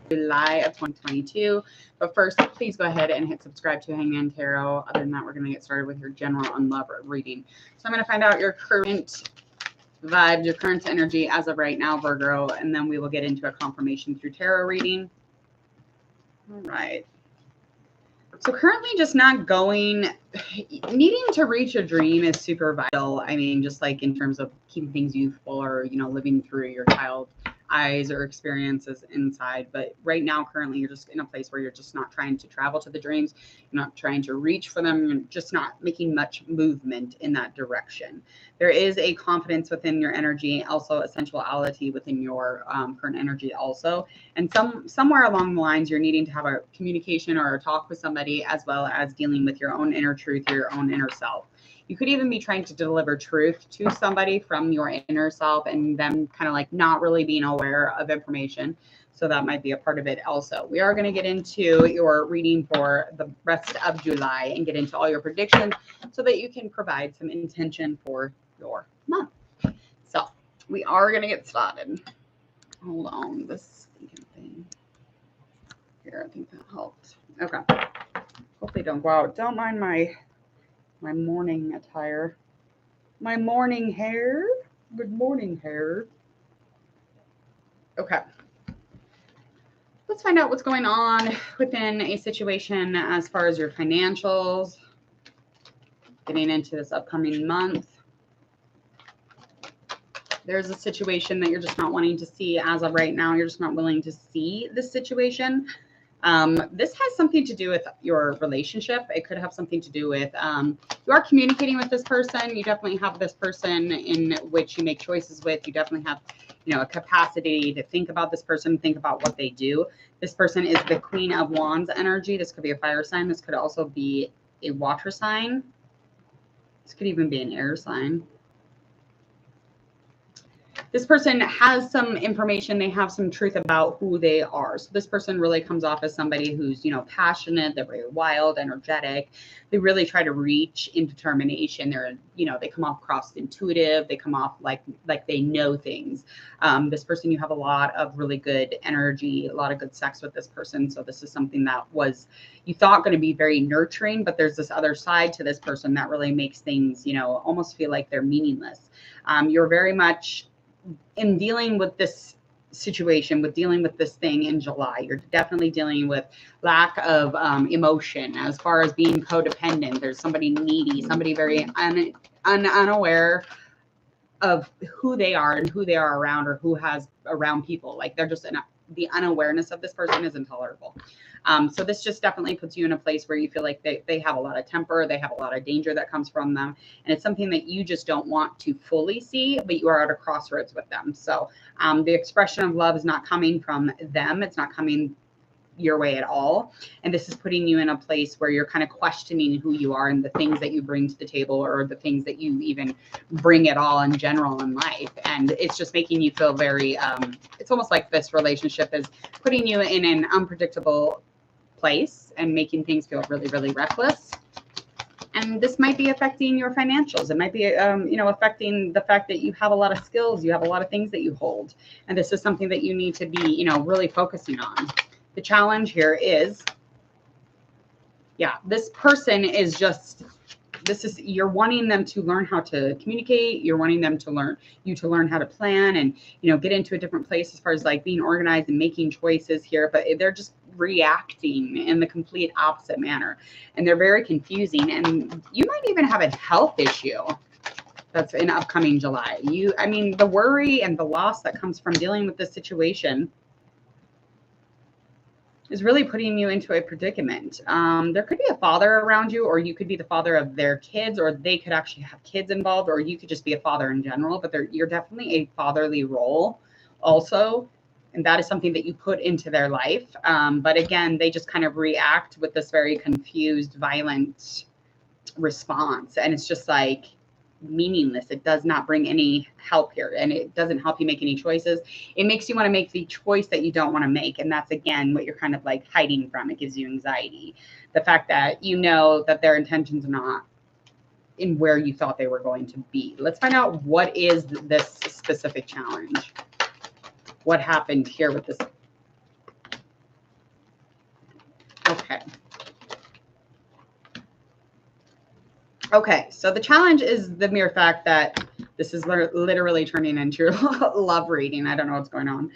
July of 2022. But first, please go ahead and hit subscribe to Hangman Tarot. Other than that, we're going to get started with your general and love reading. So I'm going to find out your current vibe, your current energy as of right now, Virgo, and then we will get into a confirmation through tarot reading. All right. So currently just not going, needing to reach a dream is super vital. I mean, just like in terms of keeping things youthful or, you know, living through your child eyes or experiences inside. But right now, currently, you're just in a place where you're just not trying to travel to the dreams. You're not trying to reach for them. You're just not making much movement in that direction. There is a confidence within your energy, also a sensuality within your current energy also. And somewhere along the lines, you're needing to have a communication or a talk with somebody, as well as dealing with your own inner truth, your own inner self. You could even be trying to deliver truth to somebody from your inner self and them kind of like not really being aware of information. So that might be a part of it also. We are going to get into your reading for the rest of July and get into all your predictions so that you can provide some intention for your month. So we are going to get started. Hold on, this thing here, I think that helped. Okay. Hopefully don't go out. Don't mind my morning attire. My morning hair. Good morning, hair. Okay. Let's find out what's going on within a situation as far as your financials. Getting into this upcoming month. There's a situation that you're just not wanting to see as of right now. You're just not willing to see this situation. This has something to do with your relationship. It could have something to do with you are communicating with this person. You definitely have this person in which you make choices with. You definitely have, you know, a capacity to think about this person, think about what they do. This person is the Queen of Wands energy. This could be a fire sign. This could also be a water sign. This could even be an air sign. This person has some information. They have some truth about who they are. So this person really comes off as somebody who's, you know, passionate. They're very wild, energetic. They really try to reach in determination. They're, you know, they come off cross intuitive. They come off like they know things. This person, you have a lot of really good energy, a lot of good sex with this person. So this is something that was, you thought going to be very nurturing, but there's this other side to this person that really makes things, you know, almost feel like they're meaningless. You're very much in dealing with this situation, with dealing with this thing in July, you're definitely dealing with lack of emotion as far as being codependent. There's somebody needy, somebody very unaware of who they are and who they are around or who has around people. Like they're just the unawareness of this person is intolerable. So this just definitely puts you in a place where you feel like they have a lot of temper, they have a lot of danger that comes from them. And it's something that you just don't want to fully see, but you are at a crossroads with them. So the expression of love is not coming from them. It's not coming your way at all. And this is putting you in a place where you're kind of questioning who you are and the things that you bring to the table or the things that you even bring at all in general in life. And it's just making you feel very, it's almost like this relationship is putting you in an unpredictable place and making things feel really, really reckless. And this might be affecting your financials. It might be, you know, affecting the fact that you have a lot of skills, you have a lot of things that you hold. And this is something that you need to be, you know, really focusing on. The challenge here is, yeah, this person is just, this is, you're wanting them to learn how to communicate. You're wanting them to learn how to plan and, you know, get into a different place as far as like being organized and making choices here, but they're just reacting in the complete opposite manner. And they're very confusing. And you might even have a health issue that's in upcoming July. I mean, the worry and the loss that comes from dealing with this situation is really putting you into a predicament. There could be a father around you, or you could be the father of their kids, or they could actually have kids involved, or you could just be a father in general, but you're definitely a fatherly role also. And that is something that you put into their life. But again, they just kind of react with this very confused, violent response. And it's just like meaningless. It does not bring any help here, and it doesn't help you make any choices. It makes you want to make the choice that you don't want to make, and that's again what you're kind of like hiding from. It gives you anxiety, the fact that you know that their intentions are not in where you thought they were going to be. Let's find out what is this specific challenge. What happened here with this Okay. Okay, so the challenge is the mere fact that this is literally turning into your love reading. I don't know what's going on.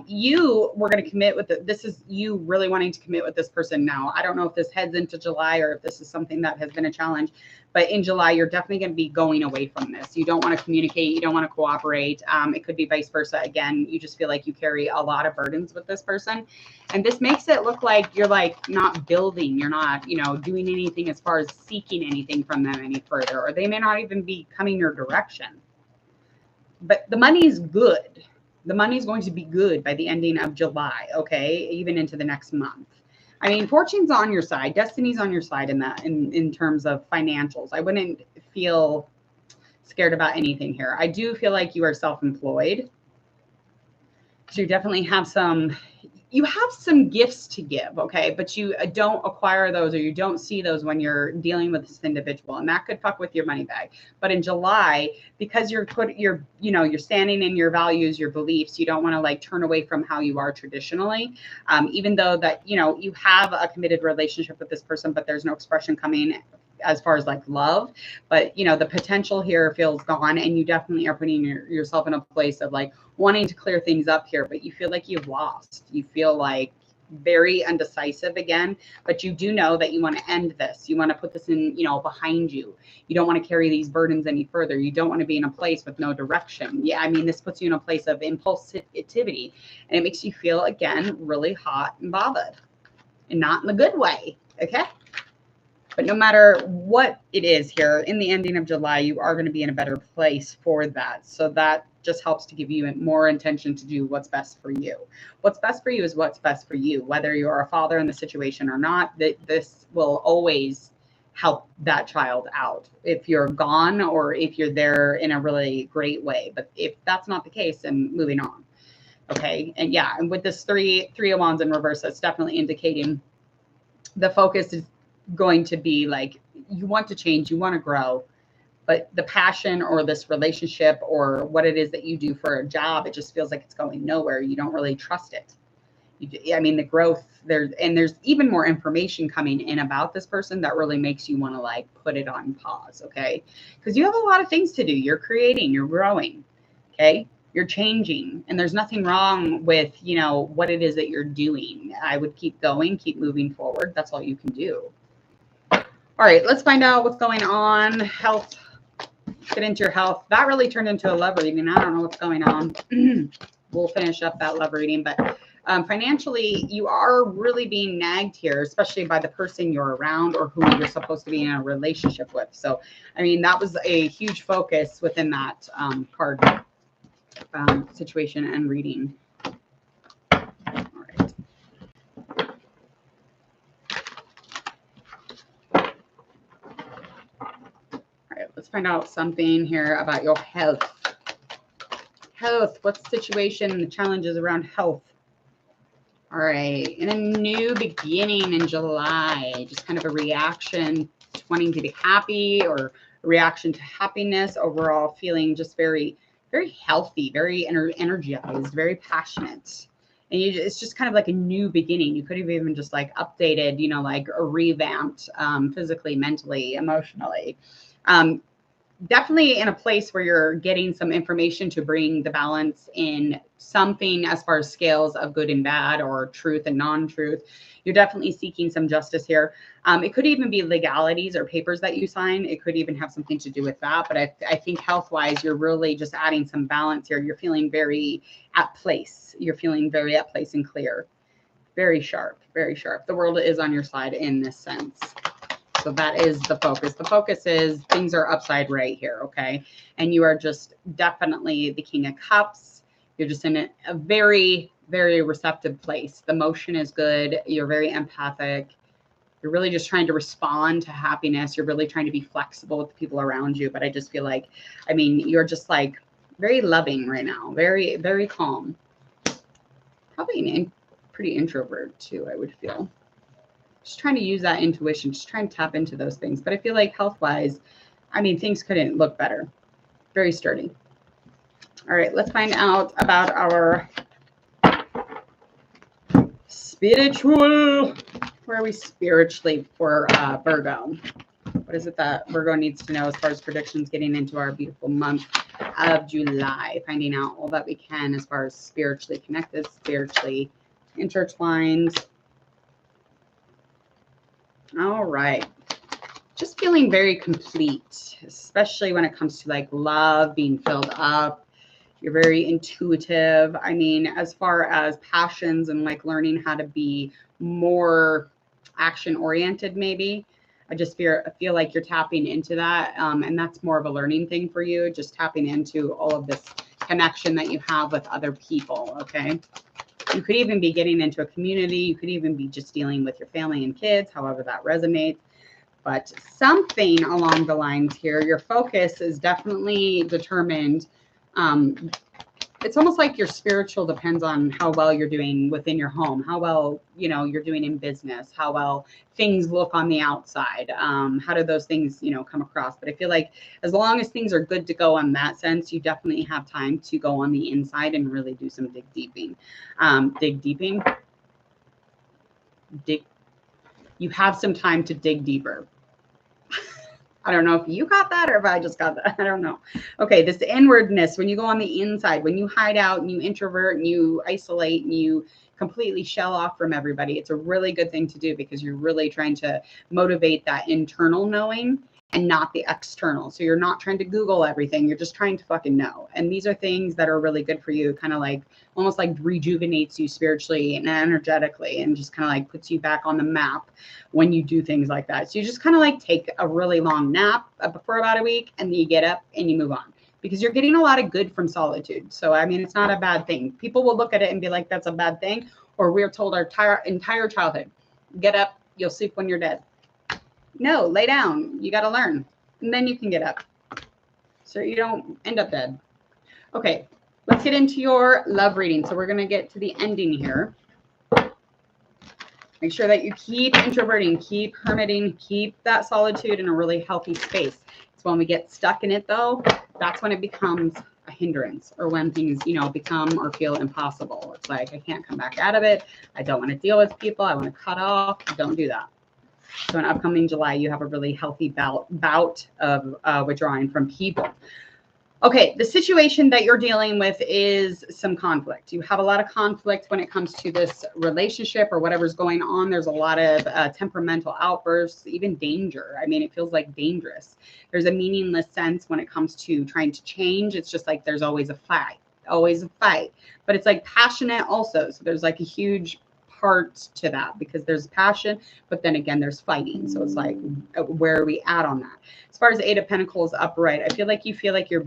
You were going to commit with this is you really wanting to commit with this person now. I don't know if this heads into July or if this is something that has been a challenge, but in July, you're definitely going to be going away from this. You don't want to communicate. You don't want to cooperate. It could be vice versa. Again, you just feel like you carry a lot of burdens with this person. And this makes it look like you're like not building. You're not, doing anything as far as seeking anything from them any further, or they may not even be coming your direction. But the money's good. The money's going to be good by the ending of July, okay? Even into the next month. I mean, fortune's on your side. Destiny's on your side in that, in terms of financials. I wouldn't feel scared about anything here. I do feel like you are self-employed. So you definitely have some gifts to give, okay? But you don't acquire those, or you don't see those when you're dealing with this individual, and that could fuck with your money bag. But in July, because you're standing in your values, your beliefs, you don't want to like turn away from how you are traditionally, even though that, you have a committed relationship with this person, but there's no expression coming as far as like love, but the potential here feels gone, and you definitely are putting yourself in a place of like wanting to clear things up here, but you feel like you've lost. You feel like very undecisive again, but you do know that you want to end this. You want to put this in, behind you. You don't want to carry these burdens any further. You don't want to be in a place with no direction. Yeah, I mean, this puts you in a place of impulsivity, and it makes you feel again really hot and bothered, and not in the good way. Okay. But no matter what it is here, in the ending of July, you are going to be in a better place for that. So that just helps to give you more intention to do what's best for you. What's best for you is what's best for you. Whether you're a father in the situation or not, this will always help that child out. If you're gone or if you're there in a really great way. But if that's not the case, then moving on. Okay. And yeah, and with this three of wands in reverse, that's definitely indicating the focus is going to be like, you want to change, you want to grow, but the passion or this relationship or what it is that you do for a job, it just feels like it's going nowhere. You don't really trust it. I mean, the growth there's even more information coming in about this person that really makes you want to like put it on pause. Okay. Because you have a lot of things to do. You're creating, you're growing. Okay. You're changing, and there's nothing wrong with, what it is that you're doing. I would keep going, keep moving forward. That's all you can do. All right, let's find out what's going on. Health. Get into your health. That really turned into a love reading. I don't know what's going on. We'll finish up that love reading. But financially, you are really being nagged here, especially by the person you're around or who you're supposed to be in a relationship with. So, I mean, that was a huge focus within that card situation and reading. Let's find out something here about your health. Health. What's the situation and the challenges around health? All right. In a new beginning in July, just kind of a reaction to wanting to be happy, or a reaction to happiness, overall feeling just very, very healthy, very energized, very passionate. And it's just kind of like a new beginning. You could have even just like updated, like a revamped physically, mentally, emotionally. Definitely in a place where you're getting some information to bring the balance in something as far as scales of good and bad, or truth and non-truth. You're definitely seeking some justice here. It could even be legalities or papers that you sign. It could even have something to do with that. But I think health-wise, you're really just adding some balance here. You're feeling very at place. You're feeling very at place and clear. Very sharp, very sharp. The world is on your side in this sense. So that is the focus. The focus is things are upside right here, okay? And you are just definitely the King of Cups. You're just in a very, very receptive place. The motion is good. You're very empathic. You're really just trying to respond to happiness. You're really trying to be flexible with the people around you. But I just feel like, I mean, you're just like very loving right now. Very, very calm. Probably an pretty introvert too, I would feel. Just trying to use that intuition, just trying to tap into those things. But I feel like health-wise, I mean, things couldn't look better. Very sturdy. All right, let's find out about our spiritual where are we spiritually for Virgo? What is it that Virgo needs to know as far as predictions getting into our beautiful month of July? Finding out all that we can as far as spiritually connected, spiritually intertwined. All right. Just feeling very complete, especially when it comes to like love, being filled up. You're very intuitive. I mean, as far as passions and like learning how to be more action oriented, maybe. I just feel like you're tapping into that. And that's more of a learning thing for you, just tapping into all of this connection that you have with other people. Okay. You could even be getting into a community. You could even be just dealing with your family and kids, however that resonates. But something along the lines here, your focus is definitely determined. It's almost like your spiritual depends on how well you're doing within your home, how well, you know, you're doing in business, how well things look on the outside. How do those things, you know, come across? But I feel like as long as things are good to go in that sense, you definitely have time to go on the inside and really do some you have some time to dig deeper. I don't know if you got that or if I just got that. I don't know. Okay, this inwardness, when you go on the inside, when you hide out and you introvert and you isolate and you completely shell off from everybody, it's a really good thing to do because you're really trying to motivate that internal knowing and not the external. So you're not trying to Google everything. You're just trying to fucking know. And these are things that are really good for you, kind of like almost like rejuvenates you spiritually and energetically and just kind of like puts you back on the map when you do things like that. So you just kind of like take a really long nap for about a week and then you get up and you move on because you're getting a lot of good from solitude. So, I mean, it's not a bad thing. People will look at it and be like, that's a bad thing. Or we're told our entire childhood, get up, you'll sleep when you're dead. No, lay down. You got to learn. And then you can get up. So you don't end up dead. Okay, let's get into your love reading. So we're going to get to the ending here. Make sure that you keep introverting, keep hermiting, keep that solitude in a really healthy space. It's when we get stuck in it, though, that's when it becomes a hindrance or when things, you know, become or feel impossible. It's like, I can't come back out of it. I don't want to deal with people. I want to cut off. Don't do that. So in upcoming July, you have a really healthy bout of withdrawing from people. Okay, the situation that you're dealing with is some conflict. You have a lot of conflict when it comes to this relationship or whatever's going on. There's a lot of temperamental outbursts, even danger. I mean, it feels like dangerous. There's a meaningless sense when it comes to trying to change. It's just like there's always a fight, but it's like passionate also. So there's like a huge part to that because there's passion, but then again, there's fighting. So it's like, where are we at on that? As far as Eight of Pentacles upright, I feel like you're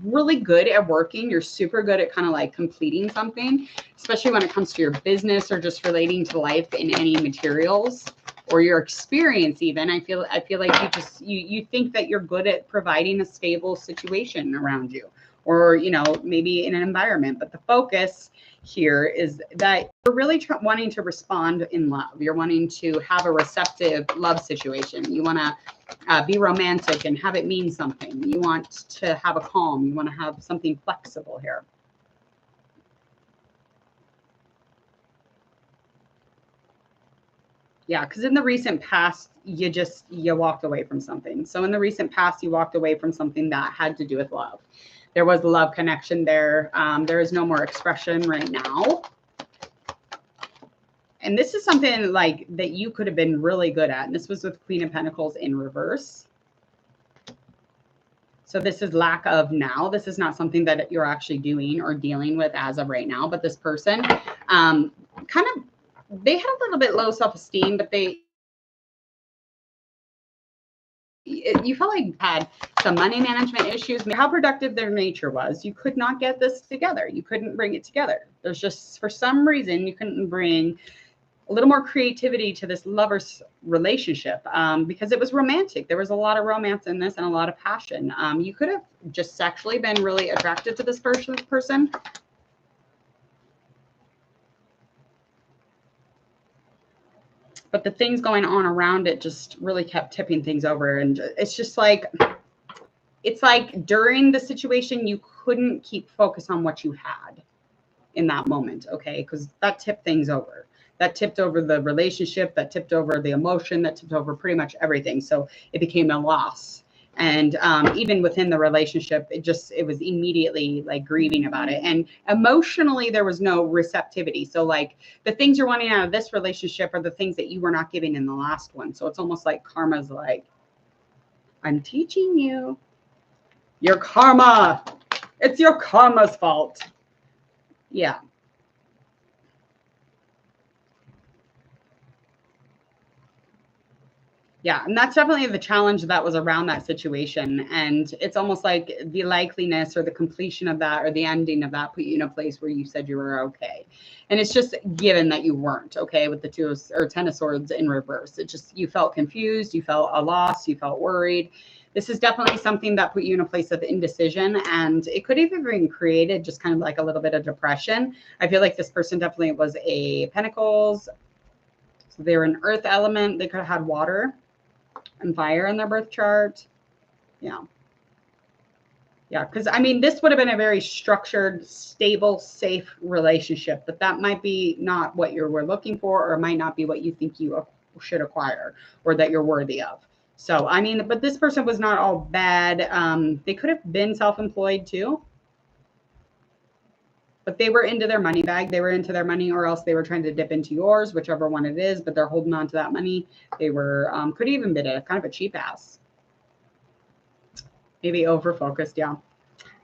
really good at working. You're super good at kind of like completing something, especially when it comes to your business or just relating to life in any materials or your experience. Even I feel like you think that you're good at providing a stable situation around you, or, you know, maybe in an environment. But the focus here is that you're really wanting to respond in love. You're wanting to have a receptive love situation. You want to be romantic and have it mean something. You want to have a calm. You want to have something flexible here. Yeah, because in the recent past, you walked away from something. So in the recent past, you walked away from something that had to do with love. There was a love connection there. There is no more expression right now. And this is something like that you could have been really good at. And this was with Queen of Pentacles in reverse. So this is lack of now. This is not something that you're actually doing or dealing with as of right now. But this person they had a little bit low self-esteem, but you felt like you had some money management issues. How productive their nature was. You could not get this together. You couldn't bring it together. There's just, for some reason, you couldn't bring a little more creativity to this lover's relationship because it was romantic. There was a lot of romance in this and a lot of passion. You could have just sexually been really attracted to this person. But the things going on around it just really kept tipping things over. And it's just like, it's like during the situation, you couldn't keep focus on what you had in that moment. Okay. Because that tipped things over. that tipped over the relationship, that tipped over the emotion, that tipped over pretty much everything. So it became a loss. And even within the relationship, it was immediately like grieving about it. And emotionally, there was no receptivity. So like the things you're wanting out of this relationship are the things that you were not giving in the last one. So it's almost like karma's like, I'm teaching you. Your karma. It's your karma's fault. Yeah. Yeah, and that's definitely the challenge that was around that situation. And it's almost like the likeliness or the completion of that or the ending of that put you in a place where you said you were okay. And it's just given that you weren't okay with the Ten of Swords in reverse. It just, you felt confused, you felt a loss, you felt worried. This is definitely something that put you in a place of indecision, and it could have even created just kind of like a little bit of depression. I feel like this person definitely was a Pentacles. So they were an earth element. They could have had water and fire in their birth chart. Yeah. Yeah, because I mean, this would have been a very structured, stable, safe relationship, but that might be not what you were looking for, or it might not be what you think you should acquire or that you're worthy of. So, I mean, but this person was not all bad. They could have been self-employed too, but they were into their money bag. They were into their money, or else they were trying to dip into yours, whichever one it is, but they're holding on to that money. They were, could even been a kind of a cheap ass. Maybe over-focused, yeah.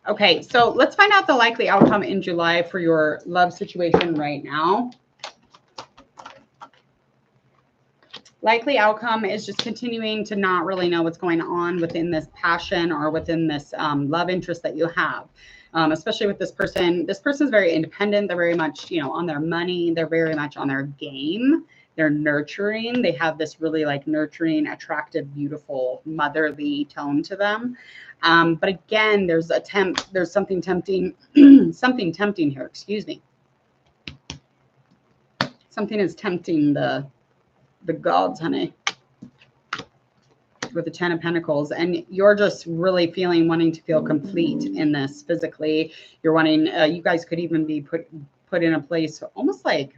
Okay, so let's find out the likely outcome in July for your love situation right now. Likely outcome is just continuing to not really know what's going on within this passion or within this love interest that you have. Especially with this person. This person's very independent. They're very much, you know, on their money. They're very much on their game. They're nurturing. They have this really like nurturing, attractive, beautiful, motherly tone to them. But again, there's something tempting, something tempting here. Excuse me. Something is tempting the gods, honey, with the Ten of Pentacles, and you're just really wanting to feel complete in this physically. You're wanting, you guys could even be put in a place almost like,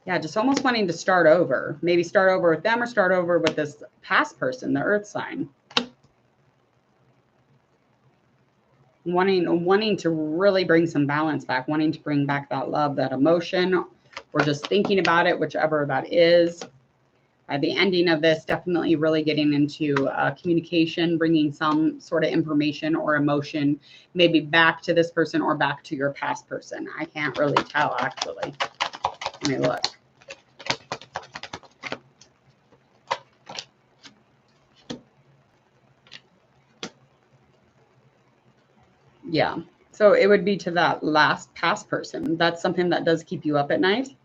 yeah, just almost wanting to start over. Maybe start over with them or start over with this past person, the earth sign. Wanting to really bring some balance back, wanting to bring back that love, that emotion, or just thinking about it, whichever that is. By the ending of this, definitely really getting into communication, bringing some sort of information or emotion, maybe back to this person or back to your past person. I can't really tell, actually. Let me look. Yeah. So it would be to that last past person. That's something that does keep you up at night.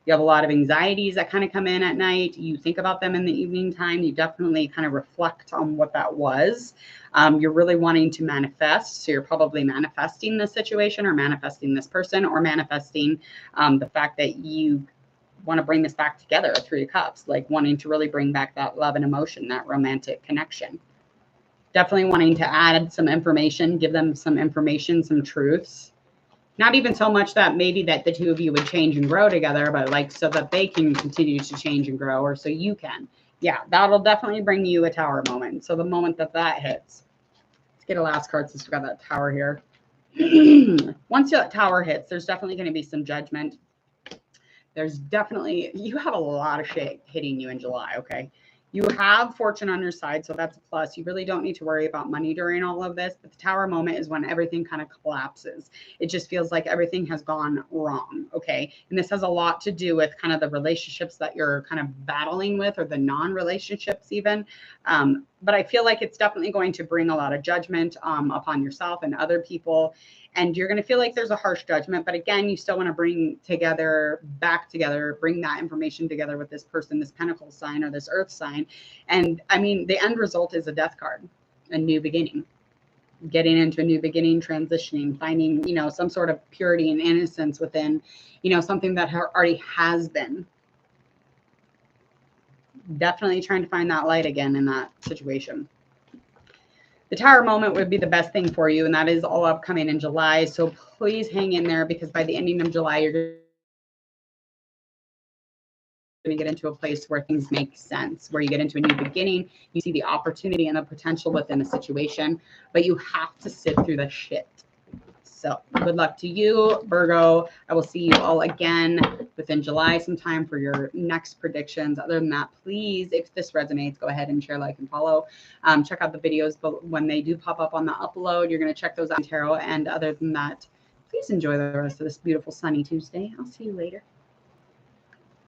You have a lot of anxieties that kind of come in at night. You think about them in the evening time. You definitely kind of reflect on what that was. You're really wanting to manifest. So you're probably manifesting this situation or manifesting this person or manifesting the fact that you want to bring this back together, Three of Cups, like wanting to really bring back that love and emotion, that romantic connection. Definitely wanting to add some information, give them some information, some truths. Not even so much that maybe that the two of you would change and grow together, but like so that they can continue to change and grow, or so you can. Yeah, that'll definitely bring you a Tower moment. So the moment that hits, let's get a last card since we've got that Tower here. Once that Tower hits, there's definitely going to be some judgment. There's definitely, you have a lot of shit hitting you in July, okay? You have fortune on your side, so that's a plus. You really don't need to worry about money during all of this, but the Tower moment is when everything kind of collapses. It just feels like everything has gone wrong, okay? And this has a lot to do with kind of the relationships that you're kind of battling with, or the non-relationships even. But I feel like it's definitely going to bring a lot of judgment upon yourself and other people. And you're going to feel like there's a harsh judgment. But again, you still want to bring back together, bring that information together with this person, this Pentacle sign or this Earth sign. And I mean, the end result is a Death card, a new beginning, getting into a new beginning, transitioning, finding, you know, some sort of purity and innocence within, you know, something that already has been. Definitely trying to find that light again in that situation. The Tower moment would be the best thing for you, and that is all upcoming in July. So please hang in there, because by the ending of July, you're going to get into a place where things make sense, where you get into a new beginning. You see the opportunity and the potential within a situation, but you have to sit through the shit. So good luck to you, Virgo. I will see you all again within July sometime for your next predictions. Other than that, please, if this resonates, go ahead and share, like, and follow. Check out the videos, but when they do pop up on the upload, you're going to check those out in tarot. And other than that, please enjoy the rest of this beautiful sunny Tuesday. I'll see you later.